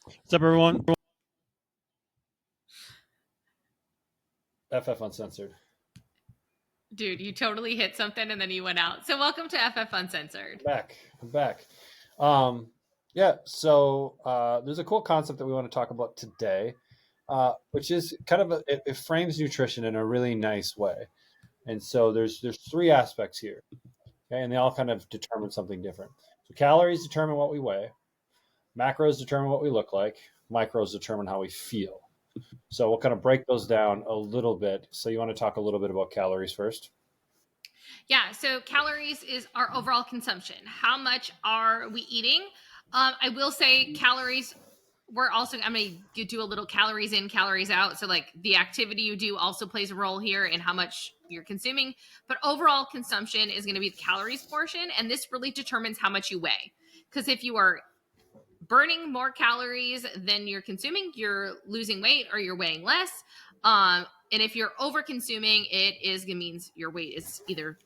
What's up, everyone? FF Uncensored. Dude, you totally hit something and then you went out. So welcome to FF Uncensored. I'm back. Yeah, so there's a cool concept that we want to talk about today, which is kind of it frames nutrition in a really nice way. And so there's three aspects here, okay, and they all kind of determine something different. So calories determine what we weigh, macros determine what we look like, micros determine how we feel. So we'll kind of break those down a little bit. So you want to talk a little bit about calories first? Yeah, so calories is our overall consumption. How much are we eating? I will say calories, I'm going to do a little calories in, calories out. So, like, the activity you do also plays a role here in how much you're consuming. But overall consumption is going to be the calories portion. And this really determines how much you weigh. Because if you are burning more calories than you're consuming, you're losing weight or you're weighing less. And if you're over consuming, it means your weight is either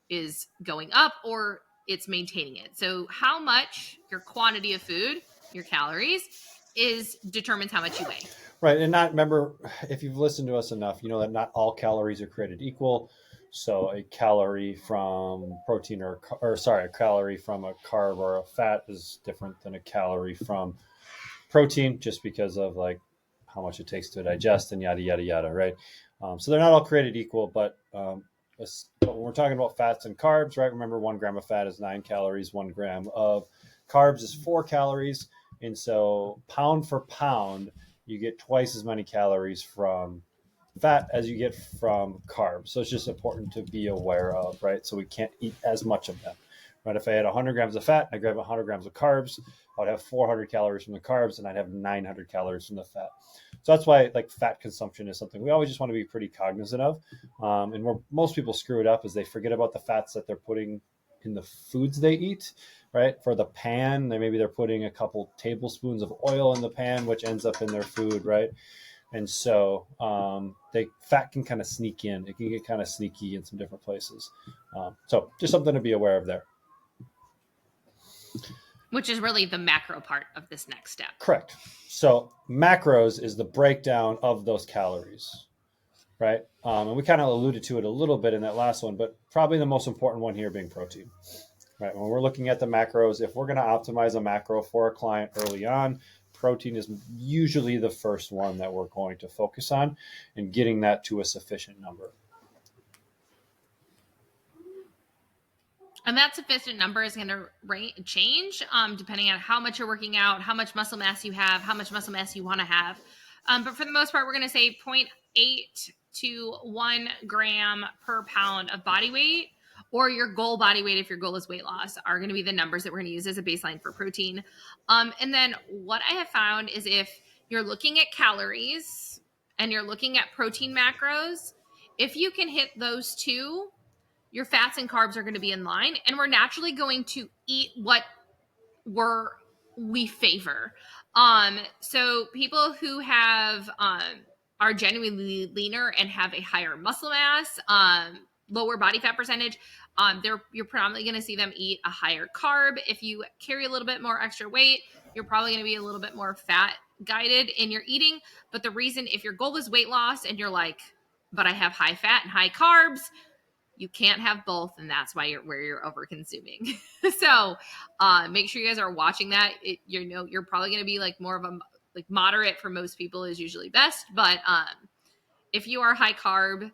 is going up or it's maintaining it. So how much your quantity of food, your calories, is determines how much you weigh. Right, and not remember, if you've listened to us enough, you know that not all calories are created equal. So a calorie from protein a calorie from a carb or a fat is different than a calorie from protein, just because of like how much it takes to digest and yada yada yada. Right. So they're not all created equal, but when we're talking about fats and carbs, right? Remember, 1 gram of fat is 9 calories. 1 gram of carbs is 4 calories, and so pound for pound, you get twice as many calories from fat as you get from carbs. So it's just important to be aware of, right? So we can't eat as much of them, right? If I had 100 grams of fat and I grab 100 grams of carbs, I would have 400 calories from the carbs and I'd have 900 calories from the fat. So that's why like fat consumption is something we always just want to be pretty cognizant of. And where most people screw it up is they forget about the fats that they're putting in the foods they eat, right? For the pan, maybe they're putting a couple tablespoons of oil in the pan, which ends up in their food, right? And so fat can kind of sneak in. It can get kind of sneaky in some different places. So just something to be aware of there. Which is really the macro part of this next step. Correct. So macros is the breakdown of those calories, right? And we kind of alluded to it a little bit in that last one, but probably the most important one here being protein, right? When we're looking at the macros, if we're going to optimize a macro for a client early on, protein is usually the first one that we're going to focus on and getting that to a sufficient number. And that sufficient number is going to change depending on how much you're working out, how much muscle mass you have, how much muscle mass you want to have. But for the most part, we're going to say 0.8 to 1 gram per pound of body weight, or your goal body weight, if your goal is weight loss, are going to be the numbers that we're going to use as a baseline for protein. And then what I have found is if you're looking at calories and you're looking at protein macros, if you can hit those two, your fats and carbs are going to be in line, and we're naturally going to eat what we favor. So people who have are genuinely leaner and have a higher muscle mass, lower body fat percentage, you're probably going to see them eat a higher carb. If you carry a little bit more extra weight, you're probably going to be a little bit more fat guided in your eating. But the reason, if your goal is weight loss and you're like, but I have high fat and high carbs, you can't have both, and that's why you're over consuming. So make sure you guys are watching that. You're probably going to be like more of a like moderate for most people is usually best, but if you are high carb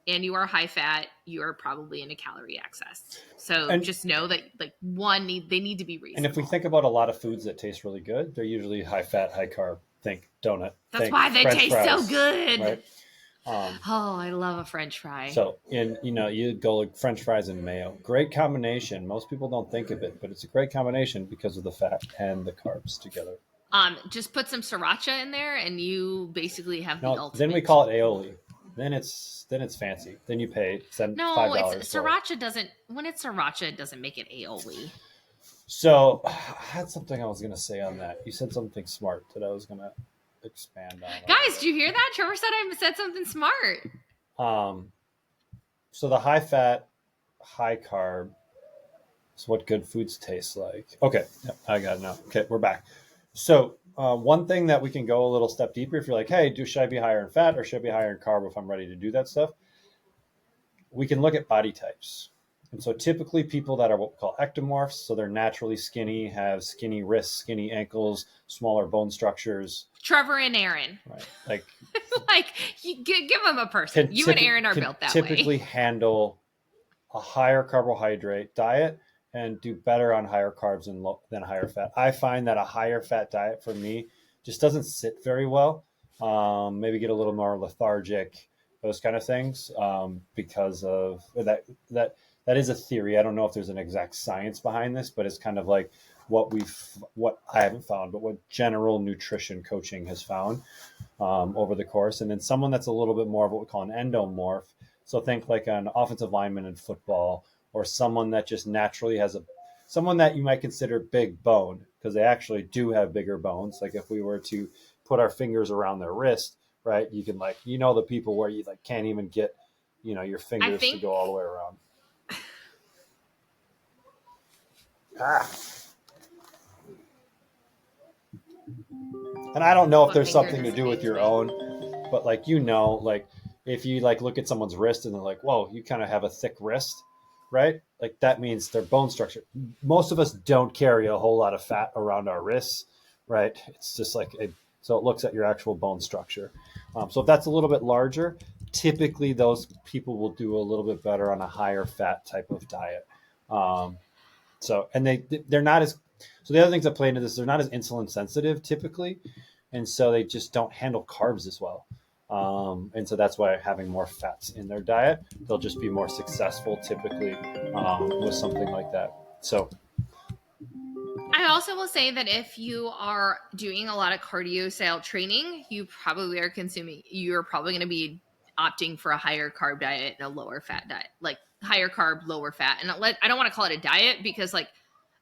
and you are high fat, you are probably in a calorie excess. So just know that like they need to be reasonable. And if we think about a lot of foods that taste really good, they're usually high fat, high carb. Think donut. That's why they taste so good. Right? I love a French fry. So, you go like French fries and mayo. Great combination. Most people don't think of it, but it's a great combination because of the fat and the carbs together. Just put some siracha in there, and you basically have the ultimate. Then we call it aioli. Then it's fancy. Then you pay $5. Sriracha doesn't. When it's sriracha, it doesn't make it aioli. So I had something I was going to say on that. You said something smart that I was going to expand on. Guys, did you hear that? Trevor said I said something smart. So the high fat, high carb is what good foods taste like. Okay, I got it now. Okay, we're back. So one thing that we can go a little step deeper, if you're like, hey, should I be higher in fat or should I be higher in carb if I'm ready to do that stuff? We can look at body types. And so typically people that are what we call ectomorphs, so they're naturally skinny, have skinny wrists, skinny ankles, smaller bone structures. Trevor and Aaron. Right. Like, like give them a person. You and Aaron are built that typically way. handle a higher carbohydrate diet and do better on higher carbs than higher fat. I find that a higher fat diet for me just doesn't sit very well. Maybe get a little more lethargic, those kind of things, because of that. That is a theory. I don't know if there's an exact science behind this, but it's kind of like what I haven't found, but what general nutrition coaching has found over the course. And then someone that's a little bit more of what we call an endomorph. So think like an offensive lineman in football, or someone that just naturally has someone that you might consider big bone, because they actually do have bigger bones. Like if we were to put our fingers around their wrist, right, you can the people where you can't even get, your fingers to go all the way around. And I don't know if there's something to do with your own, but if you look at someone's wrist and they're like, whoa, you kind of have a thick wrist, right? Like that means their bone structure. Most of us don't carry a whole lot of fat around our wrists, right? It's just so it looks at your actual bone structure. So if that's a little bit larger, typically those people will do a little bit better on a higher fat type of diet. They're not as, so the other things that play into this, they're not as insulin sensitive typically. And so they just don't handle carbs as well. And so that's why having more fats in their diet, they'll just be more successful typically with something like that. So I also will say that if you are doing a lot of cardio style training, you're probably going to be opting for a higher carb diet and a lower fat diet, like higher carb, lower fat. And I don't want to call it a diet, because a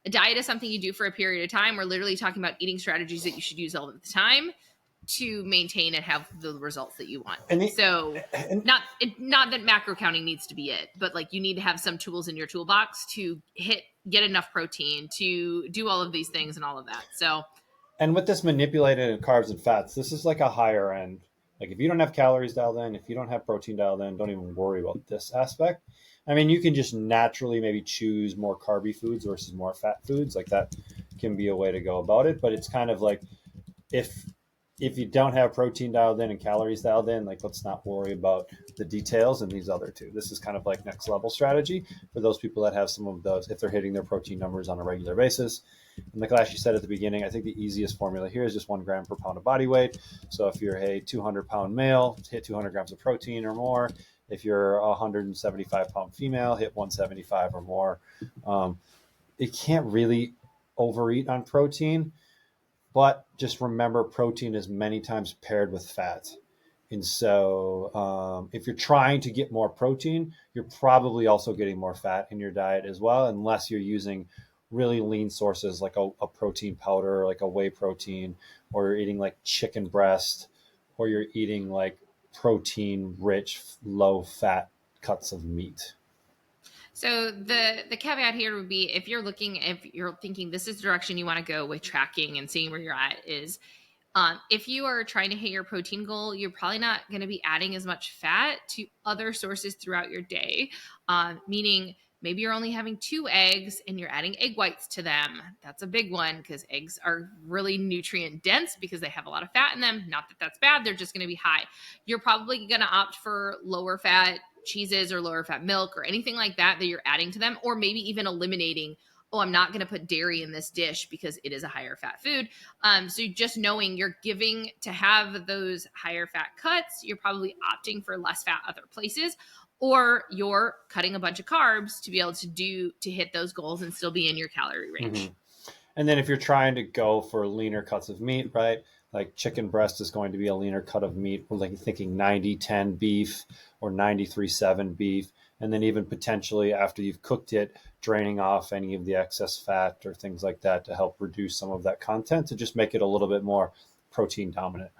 diet is something you do for a period of time. We're literally talking about eating strategies that you should use all the time to maintain and have the results that you want. Not that macro counting needs to be it, but you need to have some tools in your toolbox to get enough protein, to do all of these things and all of that. So, and with this manipulated carbs and fats, this is like a higher end. Like if you don't have calories dialed in, if you don't have protein dialed in, don't even worry about this aspect. I mean, you can just naturally maybe choose more carby foods versus more fat foods. Like that can be a way to go about it. But it's kind of like if you don't have protein dialed in and calories dialed in, let's not worry about the details in these other two. This is kind of like next level strategy for those people that have some of those, if they're hitting their protein numbers on a regular basis. And like Ashley said at the beginning, I think the easiest formula here is just 1 gram per pound of body weight. So if you're a 200-pound male, hit 200 grams of protein or more. If you're a 175-pound female, hit 175 or more. It can't really overeat on protein, but just remember protein is many times paired with fat. And so if you're trying to get more protein, you're probably also getting more fat in your diet as well, unless you're using really lean sources like a protein powder, like a whey protein, or you're eating like chicken breast, or you're eating like protein rich, low fat cuts of meat. So the caveat here would be, if you're thinking this is the direction you want to go with tracking and seeing where you're at, is if you are trying to hit your protein goal, you're probably not going to be adding as much fat to other sources throughout your day, meaning maybe you're only having 2 eggs and you're adding egg whites to them. That's a big one, because eggs are really nutrient dense because they have a lot of fat in them. Not that that's bad. They're just going to be high. You're probably going to opt for lower fat cheeses or lower fat milk or anything like that you're adding to them, or maybe even eliminating, I'm not going to put dairy in this dish because it is a higher fat food. So just knowing you're giving to have those higher fat cuts, you're probably opting for less fat other places, or you're cutting a bunch of carbs to be able to hit those goals and still be in your calorie range. Mm-hmm. And then if you're trying to go for leaner cuts of meat, right? Like chicken breast is going to be a leaner cut of meat. We're thinking 90-10 beef or 93-7 beef. And then even potentially after you've cooked it, draining off any of the excess fat or things like that to help reduce some of that content to just make it a little bit more protein dominant,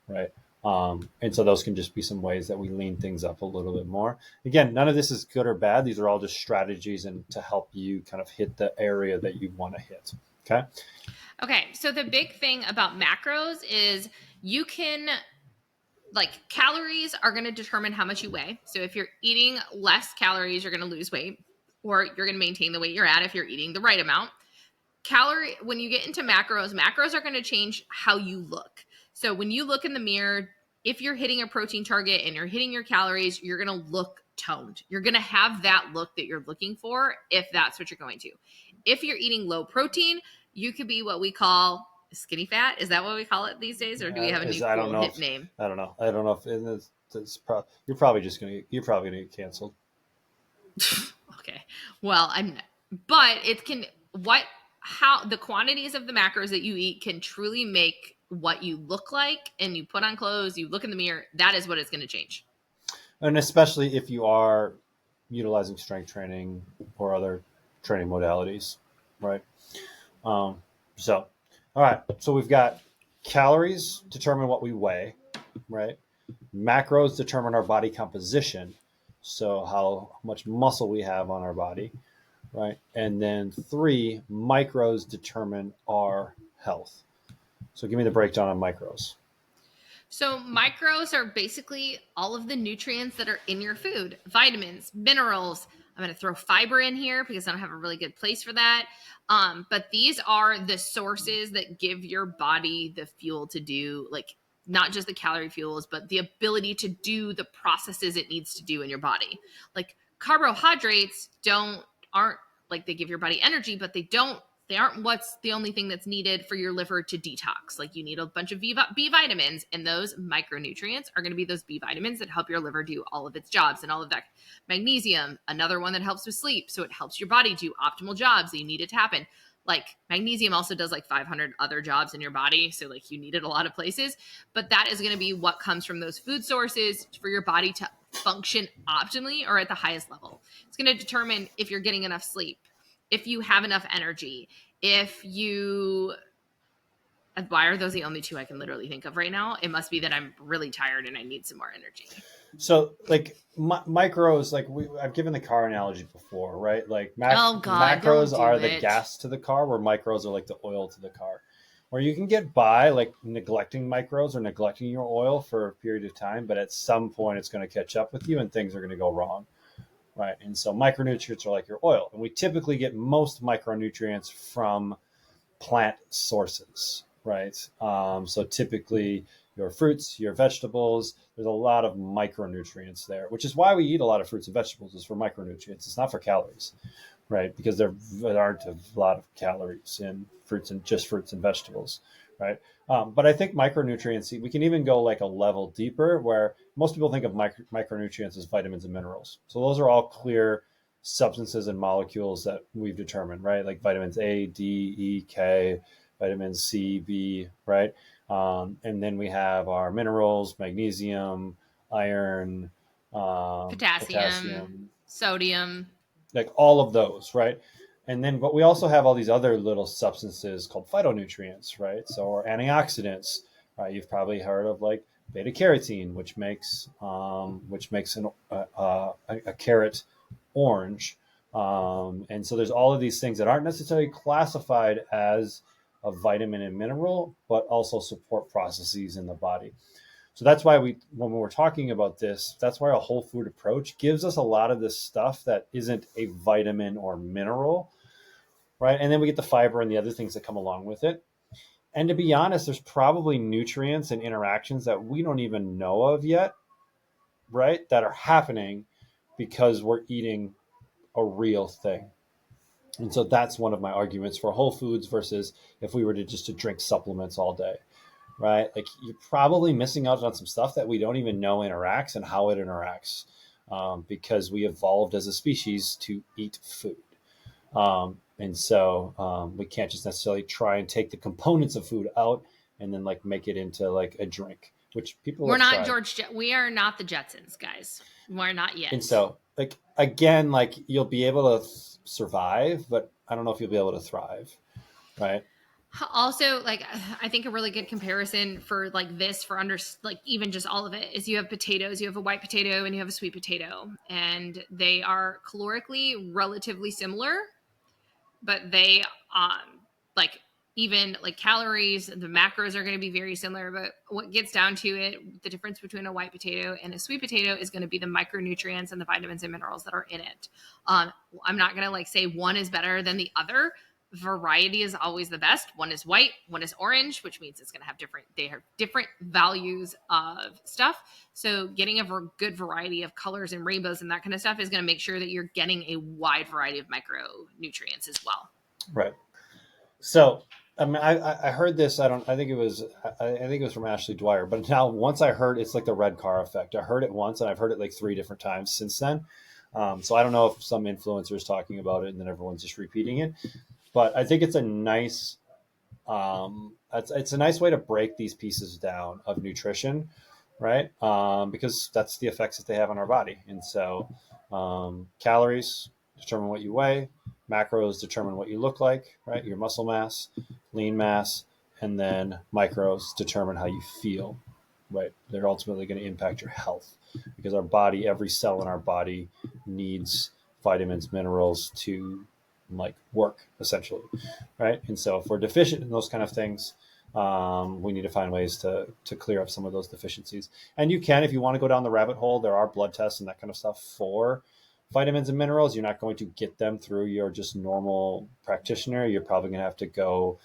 right? And so those can just be some ways that we lean things up a little bit more. Again, none of this is good or bad. These are all just strategies and to help you kind of hit the area that you want to hit. Okay. Okay, so the big thing about macros is you can, like, calories are going to determine how much you weigh. So if you're eating less calories, you're going to lose weight, or you're going to maintain the weight you're at if you're eating the right amount. When you get into macros are going to change how you look. So when you look in the mirror, if you're hitting a protein target and you're hitting your calories, you're going to look toned. You're going to have that look that you're looking for if that's what you're going to. If you're eating low protein, you could be what we call skinny fat. Is that what we call it these days, or do we have a new I don't cool know hip if name? I don't know. I don't know if you're probably gonna get canceled. Okay. Well, but it can, how the quantities of the macros that you eat can truly make what you look like, and you put on clothes, you look in the mirror, that is what it's going to change. And especially if you are utilizing strength training or other training modalities, right? Um, so, all right. So we've got calories determine what we weigh, right? Macros determine our body composition, so how much muscle we have on our body, right? And then 3 micros determine our health. So give me the breakdown on micros. So macros are basically all of the nutrients that are in your food, vitamins, minerals. I'm going to throw fiber in here because I don't have a really good place for that. But these are the sources that give your body the fuel to do, like, not just the calorie fuels, but the ability to do the processes it needs to do in your body. Like, carbohydrates aren't like, they give your body energy, but they aren't what's the only thing that's needed for your liver to detox. Like, you need a bunch of B vitamins, and those micronutrients are going to be those B vitamins that help your liver do all of its jobs and all of that. Magnesium, another one that helps with sleep. So it helps your body do optimal jobs that you need it to happen. Like, magnesium also does like 500 other jobs in your body. So, like, you need it a lot of places, but that is going to be what comes from those food sources for your body to function optimally or at the highest level. It's going to determine if you're getting enough sleep, if you have enough energy, if you, why are those the only two I can literally think of right now? It must be that I'm really tired and I need some more energy. So like micros, like I've given the car analogy before, right? Like Oh God, don't macros do are the it. gas to the car, where micros are like the oil to the car. Where you can get by like neglecting micros or neglecting your oil for a period of time, but at some point it's going to catch up with you and things are going to go wrong, right? And so micronutrients are like your oil, and we typically get most micronutrients from plant sources, right? So typically your fruits, your vegetables, there's a lot of micronutrients there, which is why we eat a lot of fruits and vegetables, is for micronutrients. It's not for calories, right? Because there aren't a lot of calories in fruits and vegetables, right? But I think micronutrients, we can even go like a level deeper, where most people think of micronutrients as vitamins and minerals. So those are all clear substances and molecules that we've determined, right? Like vitamins A, D, E, K, vitamins C, B, right? And then we have our minerals, magnesium, iron, Potassium, potassium, sodium. like all of those, right? And then, but we also have all these other little substances called phytonutrients, right? So, or antioxidants, right? You've probably heard of like beta carotene, which makes a carrot orange. And so there's all of these things that aren't necessarily classified as a vitamin and mineral, but also support processes in the body. So that's why when we're talking about this, that's why a whole food approach gives us a lot of this stuff that isn't a vitamin or mineral, right? And then we get the fiber and the other things that come along with it. And to be honest, there's probably nutrients and interactions that we don't even know of yet, right? That are happening because we're eating a real thing. And so that's one of my arguments for whole foods versus if we were to drink supplements all day, right? Like you're probably missing out on some stuff that we don't even know interacts and how it interacts, because we evolved as a species to eat food. And so we can't just necessarily try and take the components of food out and then like make it into like a drink, which people We're have not tried. we are not the Jetsons, guys. We're not yet. And so like, again, like you'll be able to survive, but I don't know if you'll be able to thrive, right? Also, like, I think a really good comparison for like this, for like even just all of it, is you have potatoes. You have a white potato and you have a sweet potato, and they are calorically relatively similar, but they like even like calories, the macros are going to be very similar, but what gets down to it, the difference between a white potato and a sweet potato is going to be the micronutrients and the vitamins and minerals that are in it. I'm not going to like say one is better than the other. Variety is always the best. One is white, one is orange, which means it's going to have different values of stuff. So getting a good variety of colors and rainbows and that kind of stuff is going to make sure that you're getting a wide variety of micronutrients as well. Right. So, I mean, I heard this. I think it was. I think it was from Ashley Dwyer. But now, once I heard, it's like the red car effect. I heard it once, and I've heard it like 3 different times since then. So I don't know if some influencers talking about it, and then everyone's just repeating it. But I think it's a nice. It's a nice way to break these pieces down of nutrition, right? Because that's the effects that they have on our body. And so, calories determine what you weigh. Macros determine what you look like, right? Your muscle mass, lean mass, and then micros determine how you feel, right? They're ultimately going to impact your health because our body, every cell in our body needs vitamins, minerals to like work essentially, right? And so if we're deficient in those kind of things, we need to find ways to clear up some of those deficiencies. And you can, if you want to go down the rabbit hole, there are blood tests and that kind of stuff for vitamins and minerals. You're not going to get them through your just normal practitioner. You're probably going to have to go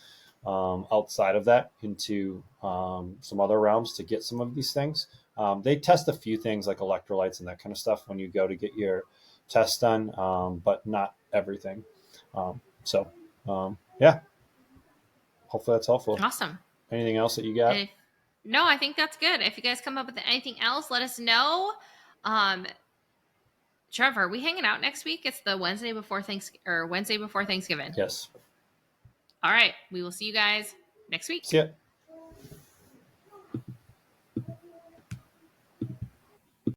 outside of that into some other realms to get some of these things. They test a few things like electrolytes and that kind of stuff when you go to get your test done, but not everything. Yeah, hopefully that's helpful. Awesome. Anything else that you got? No, I think that's good. If you guys come up with anything else, let us know. Trevor, we hanging out next week? It's the Wednesday before Thanksgiving. Yes. All right. We will see you guys next week. See ya.